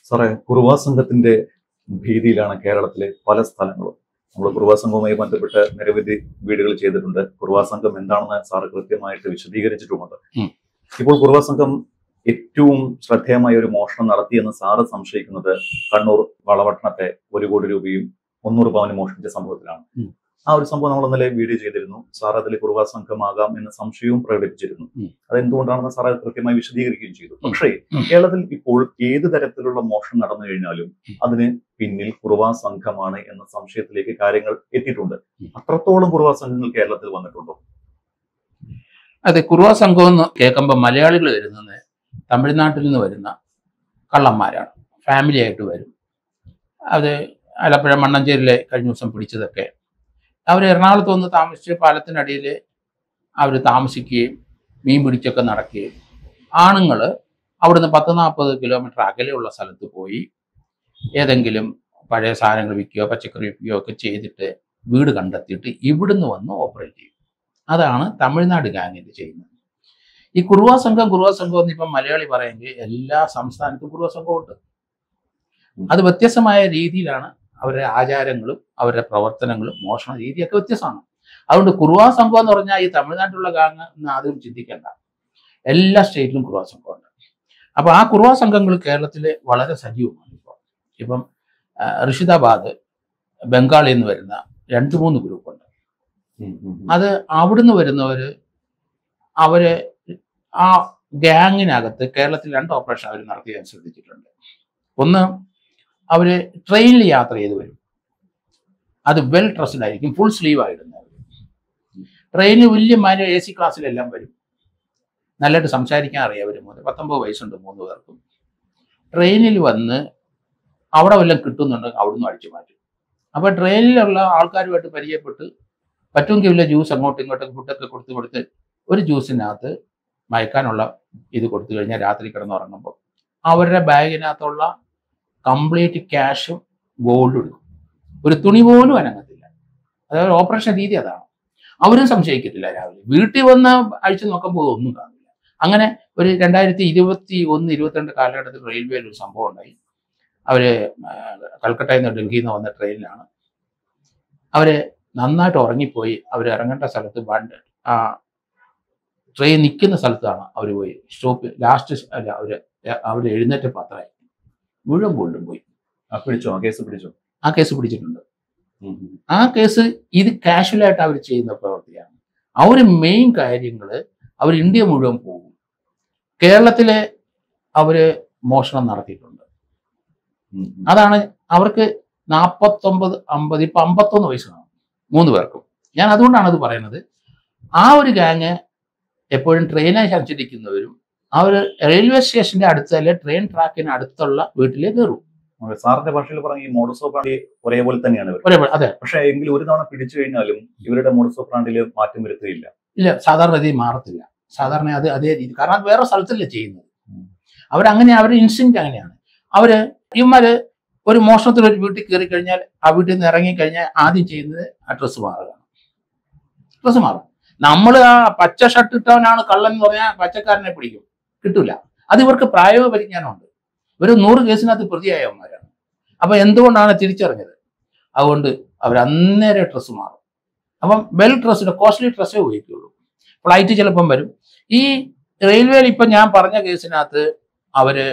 സാറേ, കുറുവാ സംഘത്തിന്റെ ഭീതിയിലാണ് കേരളത്തിലെ പല സ്ഥലങ്ങളും. നമ്മൾ കുറുവാ സംഘവുമായി ബന്ധപ്പെട്ട് നിരവധി വീഡിയോകൾ ചെയ്തിട്ടുണ്ട്. കുറുവാ സംഘം എന്താണെന്ന് സാറ് കൃത്യമായിട്ട് വിശദീകരിച്ചിട്ടുമുണ്ട്. ഇപ്പോൾ കുറുവാ സംഘം ഏറ്റവും ശ്രദ്ധേയമായ ഒരു മോഷണം നടത്തിയെന്ന് സാറ് സംശയിക്കുന്നത് കണ്ണൂർ വളപട്ടണത്തെ 1 കോടി രൂപയും 300 പവനും മോഷ്ടിച്ച സംഭവത്തിലാണ്. ആ ഒരു സംഭവം നമ്മൾ ഇന്നലെ വീഡിയോ ചെയ്തിരുന്നു. സാർ അതിൽ കുറുവാ സംഘമാകാം എന്ന സംശയവും പ്രകടിപ്പിച്ചിരുന്നു. അതെന്തുകൊണ്ടാണെന്ന് സാർ കൃത്യമായി വിശദീകരിക്കുകയും ചെയ്തു. പക്ഷേ കേരളത്തിൽ ഇപ്പോൾ ഏത് തരത്തിലുള്ള മോഷണം നടന്നു കഴിഞ്ഞാലും അതിന് പിന്നിൽ കുറുവാ സംഘമാണ് എന്ന സംശയത്തിലേക്ക് കാര്യങ്ങൾ എത്തിയിട്ടുണ്ട്. അത്രത്തോളം കുറുവാ സംഘങ്ങൾ കേരളത്തിൽ വന്നിട്ടുണ്ടോ? അതെ, കുറുവാ സംഘം എന്ന് കേൾക്കുമ്പോൾ മലയാളികൾ വരുന്നത് തമിഴ്നാട്ടിൽ നിന്ന് വരുന്ന കള്ളന്മാരാണ്. ഫാമിലി ആയിട്ട് വരും. അത് ആലപ്പുഴ മണ്ണഞ്ചേരിയിലെ കഴിഞ്ഞ ദിവസം പിടിച്ചതൊക്കെ അവർ എറണാകുളത്ത് വന്ന് താമസിച്ച് പാലത്തിനടിയിൽ അവർ താമസിക്കുകയും മീൻ പിടിച്ചൊക്കെ നടക്കുകയും ആണുങ്ങൾ അവിടുന്ന് 10-40 കിലോമീറ്റർ അകലെയുള്ള സ്ഥലത്ത് പോയി ഏതെങ്കിലും പഴയ സാധനങ്ങൾ വിൽക്കുകയോ പച്ചക്കറി വിൽക്കുകയോ ഒക്കെ ചെയ്തിട്ട് വീട് കണ്ടെത്തിയിട്ട് ഇവിടുന്ന് വന്ന് ഓപ്പറേറ്റ് ചെയ്യും. അതാണ് തമിഴ്നാട് ഗാങ്ങിൻ്റെ ചെയ്യുന്നത്. ഈ കുറുവാ സംഘം എന്ന് ഇപ്പം മലയാളി പറയുമെങ്കിൽ എല്ലാ സംസ്ഥാനത്തും കുറുവാ സംഘമുണ്ട്. അത് വ്യത്യസ്തമായ രീതിയിലാണ് അവരുടെ ആചാരങ്ങളും അവരുടെ പ്രവർത്തനങ്ങളും മോഷണ രീതിയൊക്കെ വ്യത്യസ്തമാണ്. അതുകൊണ്ട് കുറുവാ സംഘം എന്ന് പറഞ്ഞാൽ ഈ തമിഴ്നാട്ടിലുള്ള ഗാങ് എന്ന് ആദ്യം ചിന്തിക്കേണ്ട. എല്ലാ സ്റ്റേറ്റിലും കുറുവാ സംഘമുണ്ട്. അപ്പോൾ ആ കുറുവാ സംഘങ്ങൾ കേരളത്തിൽ വളരെ സജീവമാണ്. ഇപ്പം ഋഷിദാബാദ് ബംഗാളിൽ നിന്ന് വരുന്ന 2-3 ഗ്രൂപ്പുണ്ട്. അത് അവിടുന്ന് വരുന്നവർ അവര് ആ ഗ്യാങ്ങിനകത്ത് കേരളത്തിൽ 2 ഓപ്പറേഷൻ അവർ നടത്തിയാൻ ശ്രദ്ധിച്ചിട്ടുണ്ട്. ഒന്ന്, അവര് ട്രെയിനിൽ യാത്ര ചെയ്ത് വരും. അത് വെൽ ഡ്രസ്ഡ് ആയിരിക്കും, ഫുൾ സ്ലീവ് ആയിടുന്നവർ. ട്രെയിനിൽ വലിയ മാന്യ AC ക്ലാസ്സിലെല്ലാം വരും. നല്ലതായിട്ട് സംസാരിക്കാൻ അറിയാവരും. 19 വയസ്സുണ്ട് 3 പേർക്കും. ട്രെയിനിൽ വന്ന് അവിടെ വല്ലതും കിട്ടുന്നുണ്ടെങ്കിൽ അവിടുന്ന് അടിച്ചു മാറ്റും. അപ്പോൾ ട്രെയിനിലുള്ള ആൾക്കാരുമായിട്ട് പരിചയപ്പെട്ട് പറ്റുമെങ്കിൽ വല്ല ജ്യൂസ് അങ്ങോട്ടും ഇങ്ങോട്ടും ഫുഡൊക്കെ കൊടുത്ത് ഒരു ജ്യൂസിനകത്ത് മയക്കാനുള്ള ഇത് കൊടുത്തു കഴിഞ്ഞാൽ രാത്രി കിടന്നുറങ്ങുമ്പോൾ അവരുടെ ബാഗിനകത്തുള്ള കംപ്ലീറ്റ് ക്യാഷും ഗോൾഡും എടുക്കും. ഒരു തുണി പോലും അനങ്ങത്തില്ല. അതായത് ഓപ്പറേഷൻ രീതി അതാണ്. അവരും സംശയിക്കത്തില്ല. രാവിലെ വീട്ടിൽ വന്ന് അഴിച്ചു നോക്കുമ്പോൾ ഒന്നും കാണില്ല. അങ്ങനെ ഒരു 2021-22 കാലഘട്ടത്തിൽ റെയിൽവേയിൽ ഒരു സംഭവം ഉണ്ടായി. അവർ കൽക്കട്ടയിൽ നിന്ന് ഡൽഹിയിൽ നിന്ന് വന്ന ട്രെയിനിലാണ്. അവർ നന്നായിട്ട് ഉറങ്ങിപ്പോയി. അവർ ഇറങ്ങേണ്ട സ്ഥലത്ത് ട്രെയിൻ നിൽക്കുന്ന സ്ഥലത്താണ് അവർ പോയി സ്റ്റോപ്പ്. ലാസ്റ്റ് അവർ എഴുന്നേറ്റ് പത്രമായി മുഴുവൻ ഗോൾഡും പോയി. ആ കേസ് പിടിച്ചിട്ടുണ്ട്. ആ കേസ് ഇത് കാഷ്വലായിട്ട് അവർ ചെയ്യുന്ന പ്രവൃത്തിയാണ്. അവർ മെയിൻ കാര്യങ്ങൾ അവർ ഇന്ത്യ മുഴുവൻ പോകും. കേരളത്തിലെ അവര് മോഷണം നടത്തിയിട്ടുണ്ട്. അതാണ് അവർക്ക് 49, 50, ഇപ്പൊ 51 വയസ്സാണ് 3 പേർക്കും. ഞാൻ അതുകൊണ്ടാണ് അത് പറയുന്നത്. ആ ഒരു ഗാങ് എപ്പോഴും ട്രെയിനായി സഞ്ചരിക്കുന്നവരും അവർ റെയിൽവേ സ്റ്റേഷന്റെ അടുത്തല്ലേ ട്രെയിൻ ട്രാക്കിന് അടുത്തുള്ള വീട്ടിലേ കയറും. സാറിന്റെ ഭാഷയിൽ പറഞ്ഞ ഈ മോഡസ് ഓപ്പറാണ്ടി ഒരേപോലെ തന്നെയാണ്. അതെ, പക്ഷേ എങ്കിലും ഒരു തവണ പിടിച്ചു കഴിഞ്ഞാലും ഇവരുടെ മോഡസ് ഓപ്പറാണ്ടിയിൽ മാറ്റം വരുത്തിയില്ല. ഇല്ല, സാധാരണ രീതി മാറത്തില്ല. സാധാരണ അത് അതേ രീതി. കാരണം അത് വേറെ സ്ഥലത്തല്ലേ ചെയ്യുന്നത്. അവരങ്ങനെ അവരുടെ ഇൻസ്റ്റിങ്ക്റ്റ് അങ്ങനെയാണ്. ഇവന്മാര് ഒരു മോഷണത്തിൽ ഒരു വീട്ടിൽ കയറി കഴിഞ്ഞാൽ ആ വീട്ടിൽ നിന്ന് ഇറങ്ങിക്കഴിഞ്ഞാൽ ആദ്യം ചെയ്യുന്നത് ആ ഡ്രസ്സ് മാറും. നമ്മൾ ആ പച്ച ഷർട്ട് ഇട്ടവനാണ് കള്ളൻ എന്ന് പറഞ്ഞാൽ പച്ചക്കാരനെ പിടിക്കും, കിട്ടൂല. അത് ഇവർക്ക് പ്രായോഗിക പരിജ്ഞാനമുണ്ട്. ഒരു 100 കേസിനകത്ത് പ്രതിയായവന്മാരാണ്. അപ്പൊ എന്തുകൊണ്ടാണ് തിരിച്ചറിഞ്ഞത്? അതുകൊണ്ട് അവർ അന്നേരം ഡ്രസ്സ് മാറും. അപ്പം വെൽ ഡ്രസ്ഡ് കോസ്റ്റ്ലി ഡ്രസ്സേ ഉപയോഗിക്കുള്ളൂ. ഫ്ലൈറ്റ് ചിലപ്പം വരും. ഈ റെയിൽവേയിൽ ഇപ്പം ഞാൻ പറഞ്ഞ കേസിനകത്ത് അവര്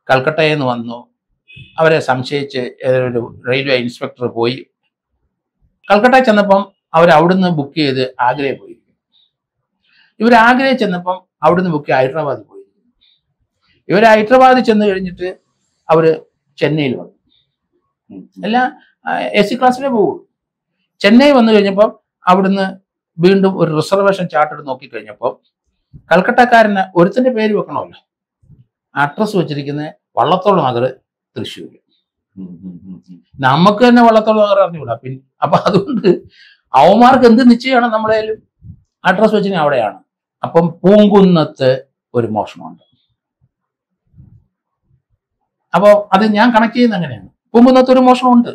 കൽക്കട്ടയിൽ നിന്ന് വന്നു. അവരെ സംശയിച്ച് ഒരു റെയിൽവേ ഇൻസ്പെക്ടർ പോയി. കൽക്കട്ടയിൽ ചെന്നപ്പം അവിടുന്ന് ബുക്ക് ചെയ്ത് ആഗ്രയിൽ പോയിരിക്കും. ഇവർ ആഗ്രയിൽ ചെന്നപ്പം അവിടുന്ന് ബുക്ക് ചെയ്ത് ഹൈദരാബാദിൽ പോയിരിക്കും. ഇവർ ഹൈദരാബാദിൽ ചെന്ന് കഴിഞ്ഞിട്ട് അവര് ചെന്നൈയിൽ വന്നു. എല്ലാം AC ക്ലാസ്സിലേ പോകുള്ളൂ. ചെന്നൈ വന്നു കഴിഞ്ഞപ്പോൾ അവിടുന്ന് വീണ്ടും ഒരു റിസർവേഷൻ ചാർട്ട് നോക്കിക്കഴിഞ്ഞപ്പോൾ കൽക്കട്ടക്കാരന് ഒരുത്തന്റെ പേര് വെക്കണമല്ലോ. അഡ്രസ് വെച്ചിരിക്കുന്നത് വള്ളത്തോൾ നഗർ, തൃശ്ശൂർ. നമുക്ക് തന്നെ വള്ളത്തോൾ നഗർ അറിഞ്ഞുകൂടാ. അപ്പൊ അതുകൊണ്ട് അവന്മാർക്ക് എന്ത് നിശ്ചയമാണ് നമ്മളേലും അഡ്രസ് വെച്ചിന് അവിടെയാണ്. അപ്പം പൂങ്കുന്നത്ത് ഒരു മോഷണമുണ്ട്. അപ്പോൾ അത് ഞാൻ കണക്ട് ചെയ്യുന്ന അങ്ങനെയാണ്. പൂങ്കുന്നത്ത് ഒരു മോഷണമുണ്ട്.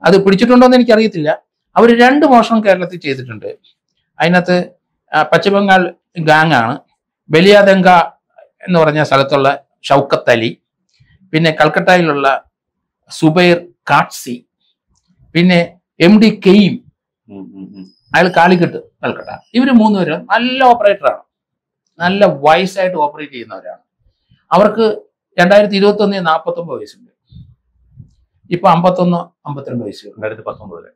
അത് പിടിച്ചിട്ടുണ്ടോ എന്ന് എനിക്കറിയത്തില്ല. അവർ 2 മോഷണം കേരളത്തിൽ ചെയ്തിട്ടുണ്ട്. അതിനകത്ത് പശ്ചിമബംഗാൾ ഗാങ് ആണ്. ബലിയാദംഗ എന്ന് പറഞ്ഞ സ്ഥലത്തുള്ള ഷൗക്കത്ത് അലി, പിന്നെ കൽക്കട്ടയിലുള്ള സുബൈർ കാട്സി, പിന്നെ MD കെയിം, അയാൾ കാലിക്കട്ട് കൽക്കട്ട. ഇവർ മൂന്നുപേരും നല്ല ഓപ്പറേറ്ററാണ്, നല്ല വയസ്സായിട്ട് ഓപ്പറേറ്റ് ചെയ്യുന്നവരാണ്. അവർക്ക് 2021 49 വയസ്സുണ്ട്. ഇപ്പൊ 51-52 വയസ്സ്. 2019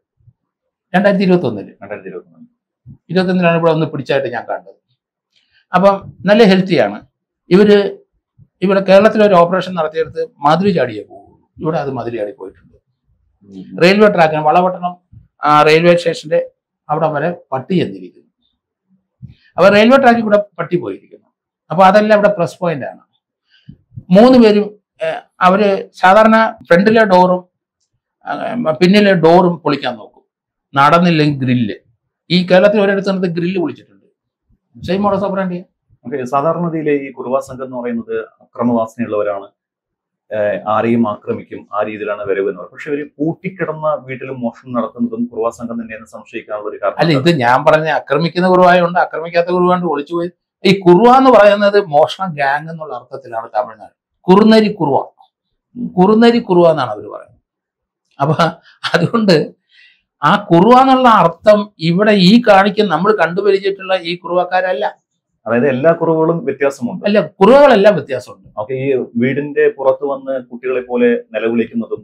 2021 ഇവിടെ ഒന്ന് പിടിച്ചായിട്ട് ഞാൻ കണ്ടത്. അപ്പം നല്ല ഹെൽത്തിയാണ് ഇവര്. ഇവിടെ കേരളത്തിലൊരു ഓപ്പറേഷൻ നടത്തിയെടുത്ത് മതിൽ ചാടിയേ പോകുള്ളൂ. ഇവിടെ അത് മതിൽ ചാടി പോയിട്ടുണ്ട്. റെയിൽവേ ട്രാക്കിന് വളപട്ടണം റെയിൽവേ സ്റ്റേഷന്റെ അവിടെ വരെ പട്ടി ചെന്നിരിക്കുന്നു. അപ്പൊ റെയിൽവേ ട്രാക്കിൽ കൂടെ പട്ടി പോയിരിക്കുന്നു. അപ്പൊ അതെല്ലാം ഇവിടെ പ്ലസ് പോയിന്റ് ആണ്. 3 പേരും അവര് സാധാരണ ഫ്രണ്ടിലെ ഡോറും പിന്നിലെ ഡോറും പൊളിക്കാൻ നോക്കും, നടന്നില്ലെങ്കിൽ ഗ്രില്ല്. ഈ കേരളത്തിൽ ഒരിടത്ത് ഗ്രില്ല് പൊളിച്ചിട്ടുണ്ട്. Same modus operandi. സാധാരണഗതിയിലെ ഈ കുറുവാ സംഘം എന്ന് പറയുന്നത് അക്രമവാസനയുള്ളവരാണ്, ആരെയും ആക്രമിക്കും, ആ രീതിയിലാണ് വരവെന്ന്. പക്ഷെ ഇവര് പൂട്ടിക്കിടന്ന വീട്ടിലും മോഷണം നടത്തുന്നതും കുറുവാ സംഘം തന്നെയെന്ന് സംശയിക്കാനുള്ള ഒരു കാരണം. അല്ല, ഇത് ഞാൻ പറഞ്ഞ ആക്രമിക്കുന്ന കുറുവായുണ്ട്, ആക്രമിക്കാത്ത കുറുവാണ്ട് ഒളിച്ചുപോയി. ഈ കുറുവ എന്ന് പറയുന്നത് മോഷണ ഗ്യാങ് എന്നുള്ള അർത്ഥത്തിലാണ് തമിഴ്നാട്. കുറുനരി കുറുവ എന്നാണ് അവർ പറയുന്നത്. അപ്പൊ അതുകൊണ്ട് ആ കുറുവ എന്നുള്ള അർത്ഥം ഇവിടെ ഈ കാണിക്കുന്ന നമ്മൾ കണ്ടുപരിചിട്ടുള്ള ഈ കുറുവക്കാരല്ല. അതായത് എല്ലാ കുറവുകളും വ്യത്യാസമുണ്ട്. അല്ല, കുറവുകളെല്ലാം വ്യത്യാസമുണ്ട്. ഓക്കെ, ഈ വീടിന്റെ പുറത്ത് വന്ന് കുട്ടികളെ പോലെ നിലവിളിക്കുന്നതും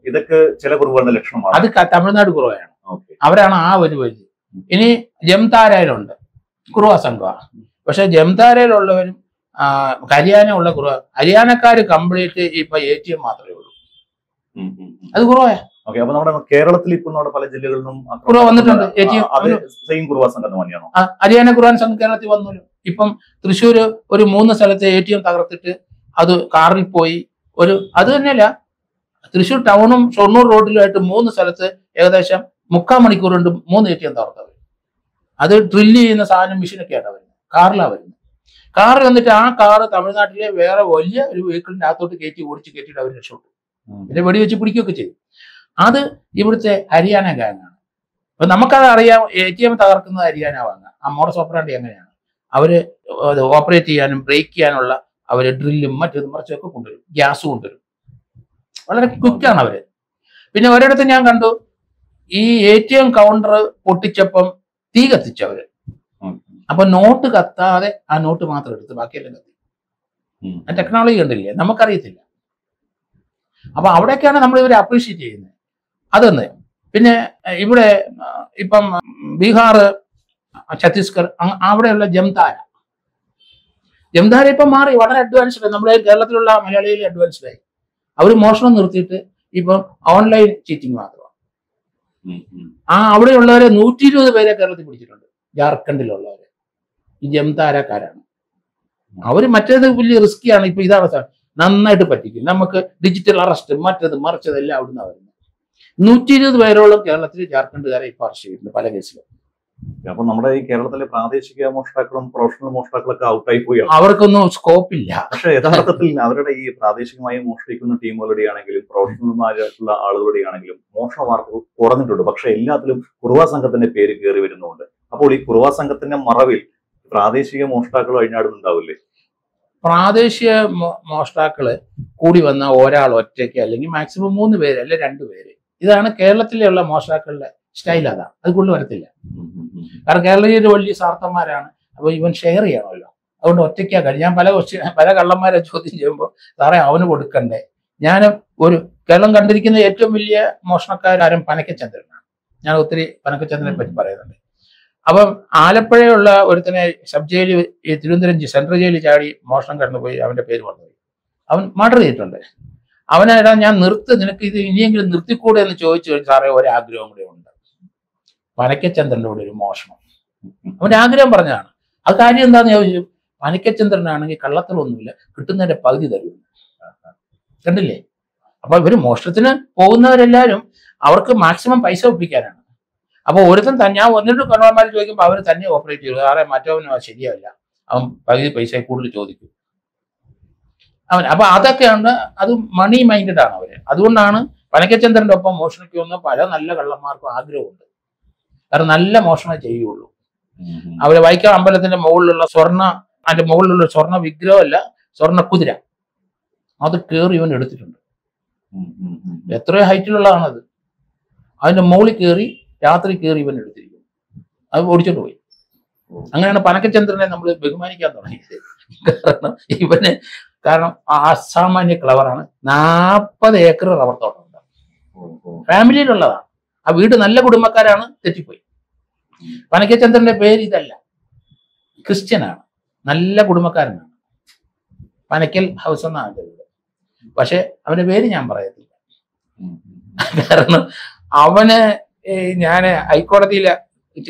ഇതൊക്കെ ചില കുറവുകളുടെ ലക്ഷണമാണ്. അത് തമിഴ്നാട് കുറവാണ്. അവരാണ് ആ ഒരു വഴി. ഇനി ജംതാരയിലുണ്ട് കുറുവ സംഘമാണ്. പക്ഷെ ജംതാരയിലുള്ളവരും ഹരിയാന ഉള്ള കുറവ. ഹരിയാനക്കാര് കംപ്ലീറ്റ് ഇപ്പൊ ATM മാത്രമേ ഉള്ളൂ. അത് കുറവാ. ഓക്കെ, അപ്പൊ നമ്മുടെ കേരളത്തിൽ ഇപ്പോൾ നമ്മുടെ പല ജില്ലകളിലും കുറവ് വന്നിട്ടുണ്ട്. ഹരിയാന കുറുവാൻ സംഘം കേരളത്തിൽ വന്നല്ലോ. ഇപ്പം തൃശ്ശൂര് ഒരു 3 സ്ഥലത്ത് ATM തകർത്തിട്ട് അത് കാറിൽ പോയി. അത് തന്നെയല്ല, തൃശ്ശൂർ ടൗണും ഷൊർണൂർ റോഡിലുമായിട്ട് 3 സ്ഥലത്ത് ഏകദേശം 3/4 മണിക്കൂർ കൊണ്ട് 3 ATM തകർത്തവർ. അത് ഡ്രില്ല് ചെയ്യുന്ന സാധനം മെഷീനൊക്കെയാണ് വരുന്നത്, കാറിലാണ് വരുന്നത്. കാറ് വന്നിട്ട് ആ കാറ് തമിഴ്നാട്ടിലെ വേറെ വലിയ ഒരു വെഹിക്കിളിന്റെ അകത്തോട്ട് ഓടിച്ചിട്ട് അവർ രക്ഷപ്പെട്ടു. പിന്നെ വെടിവെച്ച് പിടിക്കുകയൊക്കെ ചെയ്തു. അത് ഇവിടുത്തെ ഹരിയാന ഗാങ്ങാണ്. അപ്പൊ നമുക്കത് അറിയാം, ATM തകർക്കുന്നത് ഹരിയാന വാങ്ങാം. ആ മോഡസ് ഓപ്പറാൻഡി എങ്ങനെയാണ് അവര് ഓപ്പറേറ്റ് ചെയ്യാനും ബ്രേക്ക് ചെയ്യാനുള്ള അവര് ഡ്രില്ലും മറ്റേതും മറിച്ചൊക്കെ കൊണ്ടുവരും, ഗ്യാസ് കൊണ്ടുവരും. വളരെ ക്വിക്കാണ് അവര്. പിന്നെ ഒരിടത്ത് ഞാൻ കണ്ടു, ഈ ATM കൗണ്ടർ പൊട്ടിച്ചപ്പം തീ കത്തിച്ചവര്. അപ്പൊ നോട്ട് കത്താതെ ആ നോട്ട് മാത്രം എടുത്ത് ബാക്കിയെല്ലാം കത്തി. ആ ടെക്നോളജി കണ്ടില്ലേ, നമുക്കറിയത്തില്ല. അപ്പൊ അവിടെയൊക്കെയാണ് നമ്മൾ ഇവരെ അപ്രീഷിയേറ്റ് ചെയ്യുന്നത്. അതൊന്ന്. പിന്നെ ഇവിടെ ഇപ്പം ബീഹാർ, ഛത്തീസ്ഗഡ് അവിടെയുള്ള ജംതാര ഇപ്പം മാറി, വളരെ അഡ്വാൻസ്ഡ് ആയി. നമ്മുടെ കേരളത്തിലുള്ള മലയാളിയിൽ അഡ്വാൻസ്ഡ് ആയി. അവർ മോഷണം നിർത്തിയിട്ട് ഇപ്പം ഓൺലൈൻ ചീറ്റിംഗ് മാത്രമാണ്. അവിടെയുള്ളവരെ 120 പേരെ കേരളത്തിൽ പിടിച്ചിട്ടുണ്ട്. ജാർഖണ്ഡിലുള്ളവരെ ഈ ജംതാരക്കാരാണ്. അവര് മറ്റേത് വലിയ റിസ്കിയാണ്. ഇപ്പൊ ഇതാണ് നന്നായിട്ട് പറ്റിക്കും. നമുക്ക് ഡിജിറ്റൽ അറസ്റ്റ് മറ്റത് മറിച്ചതെല്ലാം അവിടുന്ന് വരുന്നത്. 120 പേരോളം കേരളത്തിൽ ജാർഖണ്ഡുകാരെ ഇപ്പൊ അറസ്റ്റ് ചെയ്തിട്ടുണ്ട് പല കേസിലും. അപ്പൊ നമ്മുടെ ഈ കേരളത്തിലെ പ്രാദേശിക മോഷ്ടാക്കളും പ്രൊഫഷണൽ മോഷ്ടാക്കളൊക്കെ ഔട്ടായി പോയി. അവർക്കൊന്നും സ്കോപ്പ് ഇല്ല. പക്ഷെ യഥാർത്ഥത്തിൽ അവരുടെ ഈ പ്രാദേശികമായി മോഷ്ടിക്കുന്ന ടീമുകളുടെ ആണെങ്കിലും പ്രൊഫഷണൽമാരായിട്ടുള്ള ആളുകളുടെ ആണെങ്കിലും മോഷണ വാർത്തകൾ കുറഞ്ഞിട്ടുണ്ട്. പക്ഷെ എല്ലാത്തിലും കുറുവാ സംഘത്തിന്റെ പേര് കയറി വരുന്നുണ്ട്. അപ്പോൾ ഈ കുറുവാ സംഘത്തിന്റെ മറവിൽ പ്രാദേശിക മോഷ്ടാക്കൾ അഴിഞ്ഞാടുന്നുണ്ടാവില്ലേ? പ്രാദേശിക മോഷ്ടാക്കള് കൂടി വന്ന ഒരാൾ ഒറ്റയ്ക്ക്, അല്ലെങ്കിൽ മാക്സിമം 3 പേര് അല്ലെ 2 പേര്. ഇതാണ് കേരളത്തിലുള്ള മോഷ്ടാക്കളുടെ സ്റ്റൈൽ. അതാണ്, അത് കൂടുതൽ വരത്തില്ല. കാരണം കേരളീയർ വലിയ സ്വാർത്ഥന്മാരാണ്. അപ്പൊ ഇവൻ ഷെയർ ചെയ്യണമല്ലോ, അതുകൊണ്ട് ഒറ്റയ്ക്കാ കഴിയും. ഞാൻ പല കള്ളന്മാരെ ചോദ്യം ചെയ്യുമ്പോൾ സാറേ അവന് കൊടുക്കണ്ടേ. ഞാൻ കേരളം കണ്ടിരിക്കുന്ന ഏറ്റവും വലിയ മോഷണക്കാരൻ പനക്കച്ചന്ദ്രനാണ്. ഞാൻ ഒത്തിരി പനക്കച്ചന്ദ്രനെ പറ്റി പറയുന്നുണ്ട്. അപ്പം ആലപ്പുഴയുള്ള ഒരുത്തനെ സബ് ജയിലിൽ, ഈ തിരുവനന്തപുരം സെൻട്രൽ ജയിലിൽ ചാടി മോഷണം കടന്നുപോയി. അവന്റെ പേര് പറഞ്ഞുപോയി. അവൻ മർഡർ ചെയ്തിട്ടുണ്ട്. അവനെടാ ഞാൻ നിനക്ക് ഇത് ഇനിയെങ്കിലും നിർത്തിക്കൂടെ എന്ന് ചോദിച്ചു കഴിഞ്ഞാൽ സാറേ ഒരാഗ്രഹം കൂടെ ഉണ്ട്, പനക്കച്ചന്ദ്രന്റെ കൂടെ ഒരു മോഷണം. അവന്റെ ആഗ്രഹം പറഞ്ഞതാണ്. അത് കാര്യം എന്താന്ന് ചോദിച്ചു. പനക്കച്ചന്ദ്രനാണെങ്കിൽ കള്ളത്തലൊന്നുമില്ല, കിട്ടുന്നതിന്റെ പകുതി തരും. കണ്ടില്ലേ? അപ്പൊ ഇവര് മോഷണത്തിന് പോകുന്നവരെല്ലാവരും അവർക്ക് മാക്സിമം പൈസ ഒപ്പിക്കാനാണ്. അപ്പൊ ഒരുത്തൻ ഞാൻ 1-2 കള്ളന്മാർ ചോദിക്കുമ്പോൾ അവർ തന്നെ ഓപ്പറേറ്റ് ചെയ്തു. സാറേ മറ്റവനും ശരിയാവില്ല, അവൻ പകുതി പൈസ കൂടുതൽ ചോദിക്കും അപ്പൊ അതൊക്കെയാണ്. അത് മണി മൈൻഡഡ് ആണ് അവര്. അതുകൊണ്ടാണ് പനക്കച്ചന്ദ്രന്റെ ഒപ്പം മോഷണിക്കുമെന്ന് പല നല്ല കള്ളന്മാർക്കും ആഗ്രഹമുണ്ട്. കാരണം നല്ല മോഷണം ചെയ്യുള്ളൂ. അവര് വൈക്കം അമ്പലത്തിന്റെ മുകളിലുള്ള അതിന്റെ മുകളിലുള്ള സ്വർണ്ണ വിഗ്രഹമല്ല, സ്വർണ്ണ കുതിര. അത് കയറി ഇവൻ എടുത്തിട്ടുണ്ട്. എത്രയോ ഹൈറ്റിലുള്ളതാണത്. അതിന്റെ മുകളിൽ കയറി രാത്രി കയറി ഇവൻ എടുത്തിരിക്കും. അത് ഓടിച്ചോണ്ട് പോയി. അങ്ങനെയാണ് പനക്കചന്ദ്രനെ നമ്മൾ ബഹുമാനിക്കാൻ തുടങ്ങിയത്. കാരണം അസാമാന്യ ക്ലവറാണ്. 40 ഏക്കർ റബ്ബർ തോട്ടം ഉണ്ട്, ഫാമിലിയിലുള്ളതാണ്. ആ വീട് നല്ല കുടുംബക്കാരാണ്, തെറ്റിപ്പോയി. പനക്കചന്ദ്രന്റെ പേര് ഇതല്ല, ക്രിസ്ത്യനാണ്, നല്ല കുടുംബക്കാരനാണ്. പനക്കൽ ഹൗസ് എന്നാണ് വീട്. പക്ഷെ അവന്റെ പേര് ഞാൻ പറയത്തില്ല. കാരണം അവന് ഞാന് ഹൈക്കോടതിയിലെ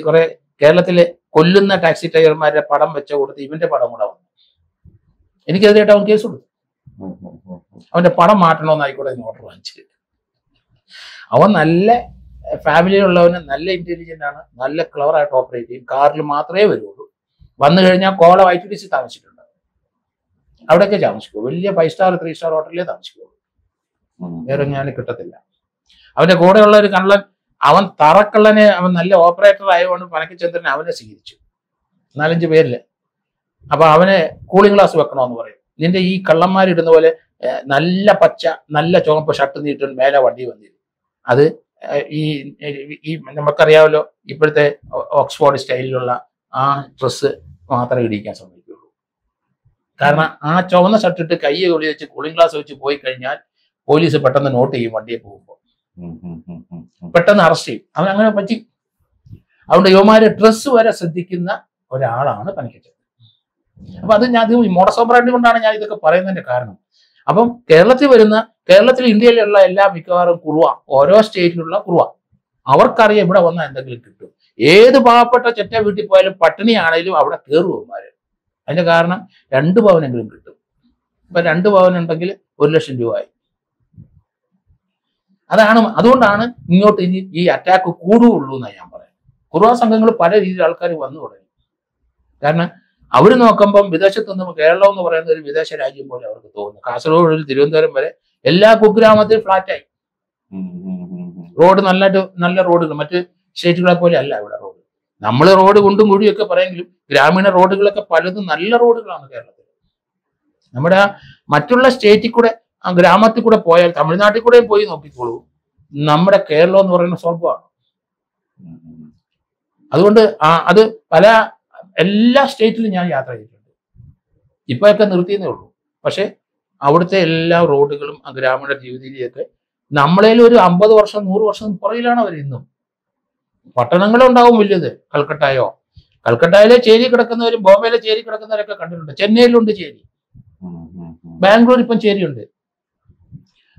കുറെ കേരളത്തിലെ കൊല്ലുന്ന ടാക്സി ഡ്രൈവർമാരുടെ പടം വെച്ച കൊടുത്ത് ഇവന്റെ പടം കൂടെ വന്നു. എനിക്കെതിരായിട്ട് അവൻ കേസ് കൊടുത്തു. അവന്റെ പടം മാറ്റണമെന്ന് ഹൈക്കോടതി ഓർഡർ വാങ്ങിച്ചു. അവൻ നല്ല ഫാമിലിയിലുള്ളവന്, നല്ല ഇന്റലിജന്റ് ആണ്, നല്ല ക്ലവറായിട്ട് ഓപ്പറേറ്റ് ചെയ്യും. കാറിൽ മാത്രമേ വരുള്ളൂ. വന്നു കഴിഞ്ഞാൽ കോള വൈറ്റിടിച്ച് താമസിച്ചിട്ടുണ്ട്. അവിടെയൊക്കെ താമസിക്കുള്ളൂ. വലിയ 5 സ്റ്റാർ 3 സ്റ്റാർ ഹോട്ടലിലേ താമസിക്കുള്ളൂ. വേറെ ഞാൻ കിട്ടത്തില്ല. അവന്റെ കൂടെയുള്ള ഒരു കള്ളൻ, അവൻ തറക്കള്ളനെ, അവൻ നല്ല ഓപ്പറേറ്റർ ആയതുകൊണ്ട് പനക്കചന്ദ്രൻ അവനെ സ്വീകരിച്ചു. 4-5 പേരില്. അപ്പൊ അവന് കൂളിംഗ് ഗ്ലാസ് വെക്കണമെന്ന് പറയും. ഇതിന്റെ ഈ കള്ളന്മാരിടുന്ന പോലെ നല്ല പച്ച, നല്ല ചുവപ്പ് ഷർട്ട് നീട്ടും മേലെ വണ്ടി വന്നിരുന്നു. അത് ഈ നമുക്കറിയാമല്ലോ, ഇപ്പോഴത്തെ ഓക്സ്ഫോർഡ് സ്റ്റൈലിലുള്ള ആ ഡ്രസ്സ് മാത്രമേ ഇടിക്കാൻ സമ്മതിക്കുള്ളൂ. കാരണം ആ ചുവന്ന ഷർട്ട് ഇട്ട് കൈ ഒളി വെച്ച് കൂളിംഗ് ഗ്ലാസ് വെച്ച് പോയി കഴിഞ്ഞാൽ പോലീസ് പെട്ടെന്ന് നോട്ട് ചെയ്യും. വണ്ടിയെ പോകുമ്പോൾ പെട്ടെന്ന് അറസ്റ്റ് ചെയ്യും. അവൻ അങ്ങനെ പറ്റി. അതുകൊണ്ട് യുവമാരെ ഡ്രസ്സ് വരെ ശ്രദ്ധിക്കുന്ന ഒരാളാണ് പനക്കചന്ദ്രൻ. അപ്പൊ അത് ഞാൻ മോഡസ് ഓപ്പറാൻഡി കൊണ്ടാണ് ഞാൻ ഇതൊക്കെ പറയുന്നതിന്റെ കാരണം. അപ്പം കേരളത്തിൽ ഇന്ത്യയിലുള്ള എല്ലാ മിക്കവാറും കുറുവ, ഓരോ സ്റ്റേറ്റിലുള്ള കുറുവ, അവർക്കറിയാം ഇവിടെ വന്നാൽ എന്തെങ്കിലും കിട്ടും. ഏത് പാവപ്പെട്ട ചെറ്റ വീട്ടിൽ പോയാലും പട്ടിണിയാണെങ്കിലും അവിടെ കയറുവന്മാര്. അതിന്റെ കാരണം 2 പവനെങ്കിലും കിട്ടും. ഇപ്പൊ 2 പവൻ ഉണ്ടെങ്കിൽ 1 ലക്ഷം രൂപയായി. അതുകൊണ്ടാണ് ഇങ്ങോട്ട് ഇനി ഈ അറ്റാക്ക് കൂടുകയുള്ളൂ എന്നാണ് ഞാൻ പറയുന്നത്. കുറുവ സംഘങ്ങൾ പല രീതിയിൽ ആൾക്കാർ വന്നു തുടങ്ങി. കാരണം അവർ നോക്കുമ്പം വിദേശത്തുനിന്ന് കേരളം എന്ന് പറയുന്ന ഒരു വിദേശ രാജ്യം പോലെ അവർക്ക് തോന്നുന്നു. കാസർഗോഡ് മുതൽ തിരുവനന്തപുരം വരെ എല്ലാ കുഗ്രാമത്തിലും ഫ്ലാറ്റായി. റോഡ് നല്ല റോഡുകൾ, മറ്റ് സ്റ്റേറ്റുകളെ പോലെ അല്ല ഇവിടെ റോഡ്. നമ്മൾ റോഡ് കുണ്ടും കുഴിയൊക്കെ പറയുമെങ്കിലും ഗ്രാമീണ റോഡുകളൊക്കെ പലതും നല്ല റോഡുകളാണ് കേരളത്തിൽ. നമ്മുടെ മറ്റുള്ള സ്റ്റേറ്റിൽ കൂടെ, ആ ഗ്രാമത്തിൽ കൂടെ പോയാൽ, തമിഴ്നാട്ടിൽ കൂടെയും പോയി നോക്കിക്കോളൂ, നമ്മുടെ കേരളം എന്ന് പറയുന്ന സ്വർഗമാണ്. അതുകൊണ്ട് അത് എല്ലാ സ്റ്റേറ്റിലും ഞാൻ യാത്ര ചെയ്തിട്ടുണ്ട്. ഇപ്പോഴൊക്കെ നിർത്തിയെന്നേ ഉള്ളൂ. പക്ഷെ അവിടുത്തെ എല്ലാ റോഡുകളും ആ ഗ്രാമീണ ജീവിതത്തിലേക്ക് നമ്മളേലും ഒരു 50 വർഷം 100 വർഷം പുറകിലാണ് അവർ ഇന്നും. പട്ടണങ്ങളുണ്ടാവും വലുത്, കൽക്കട്ടയിലെ ചേരി കിടക്കുന്നവരും ബോംബെയിലെ ചേരി കിടക്കുന്നവരൊക്കെ കണ്ടിട്ടുണ്ട്. ചെന്നൈയിലുണ്ട് ചേരി, ബാംഗ്ലൂർ ഇപ്പം ചേരിയുണ്ട്.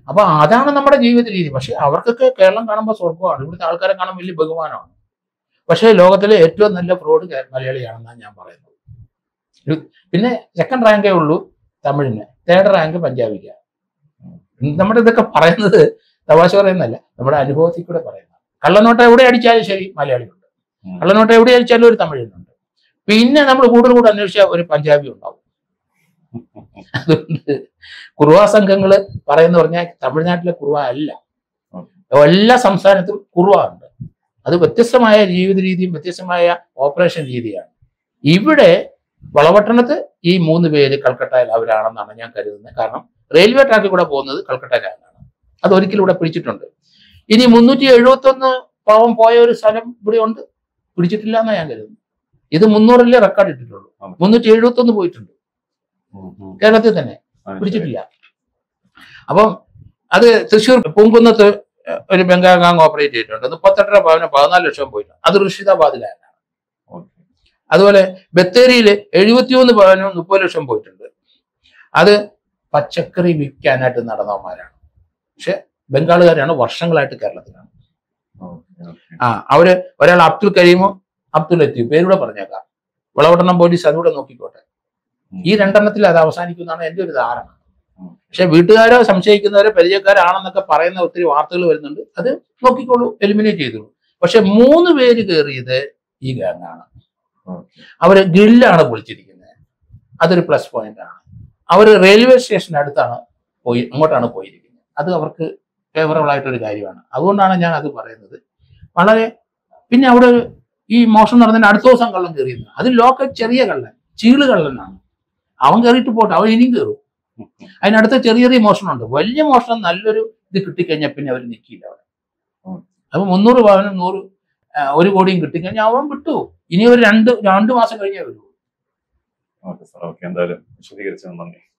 അപ്പൊ അതാണ് നമ്മുടെ ജീവിത രീതി. പക്ഷെ അവർക്കൊക്കെ കേരളം കാണുമ്പോൾ സ്വർഗമാണ്. ഇവിടുത്തെ ആൾക്കാരെ കാണാൻ വലിയ ബഹുമാനമാണ്. പക്ഷേ ലോകത്തിലെ ഏറ്റവും നല്ല ഫ്രോഡ് മലയാളിയാണെന്നാണ് ഞാൻ പറയുന്നത്. പിന്നെ 2nd റാങ്കേ ഉള്ളൂ തമിഴിന്, 3rd റാങ്ക് പഞ്ചാബിക്ക്. നമ്മുടെ ഇതൊക്കെ പറയുന്നത് തമാശ പറയുന്നതല്ല, നമ്മുടെ അനുഭവത്തിൽ കൂടെ പറയുന്നത്. കള്ളനോട്ട എവിടെ അടിച്ചാലും ശരി മലയാളിയുണ്ട്, കള്ളനോട്ട എവിടെ അടിച്ചാലും ഒരു തമിഴനുണ്ട്. പിന്നെ നമ്മൾ കൂടുതൽ അന്വേഷിച്ച ഒരു പഞ്ചാബി ഉണ്ടാവും. അതുകൊണ്ട് കുറുവ സംഘങ്ങൾ പറഞ്ഞാൽ തമിഴ്നാട്ടിലെ കുറുവ അല്ല, എല്ലാ സംസ്ഥാനത്തും കുറുവ ഉണ്ട്. അത് വ്യത്യസ്തമായ ജീവിത രീതിയും വ്യത്യസ്തമായ ഓപ്പറേഷൻ രീതിയാണ്. ഇവിടെ വളപട്ടണത്ത് ഈ 3 പേര് കൽക്കട്ടയിൽ അവരാണെന്നാണ് ഞാൻ കരുതുന്നത്. കാരണം റെയിൽവേ ട്രാക്കിൽ കൂടെ പോകുന്നത് കൽക്കട്ടയിലാണ്. അത് ഒരിക്കലും ഇവിടെ പിടിച്ചിട്ടുണ്ട്. ഇനി 371 പാവം പോയ ഒരു സ്ഥലം ഇവിടെ ഉണ്ട്, പിടിച്ചിട്ടില്ല എന്നാണ് ഞാൻ കരുതുന്നത്. ഇത് 300 റെക്കോർഡ് ഇട്ടിട്ടുള്ളൂ. 371 പോയിട്ടുണ്ട് കേരളത്തിൽ തന്നെ, പിടിച്ചിട്ടില്ല. അപ്പം അത് തൃശ്ശൂർ പൂങ്കുന്നത്ത് ഒരു ബംഗാൾ ഗാങ് ഓപ്പറേറ്റ് ചെയ്തിട്ടുണ്ട്. 38 പവന് 14 ലക്ഷം പോയിട്ടുണ്ട്. അത് ഋഷിദാബാദിലാണ്. അതുപോലെ ബത്തേരിയില് 71 പവനും 30 ലക്ഷം പോയിട്ടുണ്ട്. അത് പച്ചക്കറി വിൽക്കാനായിട്ട് നടന്നവന്മാരാണ്. പക്ഷെ ബംഗാളുകാരാണ്, വർഷങ്ങളായിട്ട് കേരളത്തിലാണ്. അവര് ഒരാൾ അബ്ദുൽ കരീമോ അബ്ദുൽ ലത്തീഫ്, പേരൂടെ പറഞ്ഞേക്കാം. വളപട്ടണം പോലീസ് അതുകൂടെ നോക്കിക്കോട്ടെ. ഈ 2 എണ്ണത്തിൽ അത് അവസാനിക്കുന്നതാണ് എൻ്റെ ഒരു ധാരണ. പക്ഷെ വീട്ടുകാരോ സംശയിക്കുന്നവരോ പരിചയക്കാരാണെന്നൊക്കെ പറയുന്ന ഒത്തിരി വാർത്തകൾ വരുന്നുണ്ട്. അത് നോക്കിക്കോളൂ, എലിമിനേറ്റ് ചെയ്തോളൂ. പക്ഷെ 3 പേര് കയറിയത് ഈ ഗാങ്ങാണ്. അവര് ഗ്രില്ലാണ് പൊളിച്ചിരിക്കുന്നത്. അതൊരു പ്ലസ് പോയിന്റ് ആണ്. അവർ റെയിൽവേ സ്റ്റേഷന് അടുത്താണ് അങ്ങോട്ടാണ് പോയിരിക്കുന്നത്. അത് അവർക്ക് ഫേവറബിൾ ആയിട്ടൊരു കാര്യമാണ്. അതുകൊണ്ടാണ് ഞാൻ അത് പറയുന്നത്. പിന്നെ അവിടെ ഈ മോഷണം നടന്നതിന് അടുത്ത ദിവസം കള്ളൻ കയറിയിരുന്നു. അത് ലോക്കൽ ചെറിയ കള്ളൻ, ചീള് കള്ളനാണ്. അവൻ കയറിയിട്ട് പോട്ടെ, അവൻ ഇനിയും കയറും. അതിനടുത്ത് ചെറിയ ചെറിയ മോഷണമുണ്ട്. വലിയ മോഷണം നല്ലൊരു ഇത് കിട്ടിക്കഴിഞ്ഞാൽ പിന്നെ അവർ നിൽക്കില്ല അവിടെ. അപ്പൊ 300 പവനും 1 കോടിയും കിട്ടിക്കഴിഞ്ഞാൽ അവൻ വിട്ടു. ഇനി ഒരു 2 മാസം കഴിഞ്ഞേ വരൂ. ഓക്കെ സാർ, ഓക്കെ, എന്തായാലും വിശദീകരിച്ചത് നന്ദി.